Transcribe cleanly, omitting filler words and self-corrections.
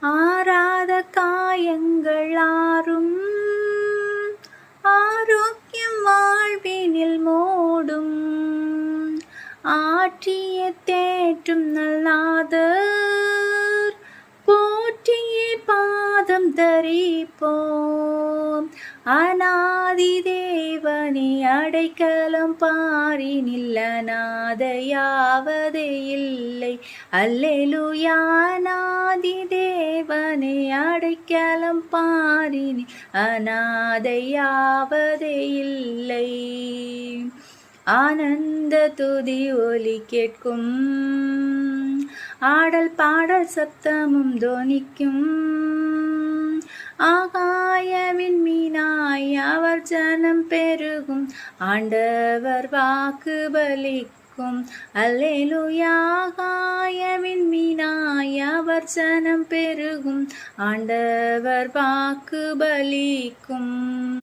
ஆறாத காயங்கள் ஆறும் ஆரோக்கியம் வாழ்வினில் மூடும். ஆற்றிய தேற்றும் நல்லாதர் போற்றிய பாதம் தரிப்போம். அநாதி தேவனே அடைக்கலம் பாரினில் அநாதையாவதே இல்லை. அல்லேலூயா. அநாதி தேவனே அடைக்கலம் பாரினில் அநாதையாவதே இல்லை. ஆனந்த துதி ஒலி கேட்கும், ஆடல் பாடல் சப்தமும் தொனிக்கும். ஆகாயவின் மீனாய் அவர் ஜனம் பெருகும், ஆண்டவர் வாக்கு பலிக்கும். அல்லேலூயா. ஆகாயவின் மீனாய் அவர் ஜனம் பெருகும், ஆண்டவர் வாக்கு பலிக்கும்.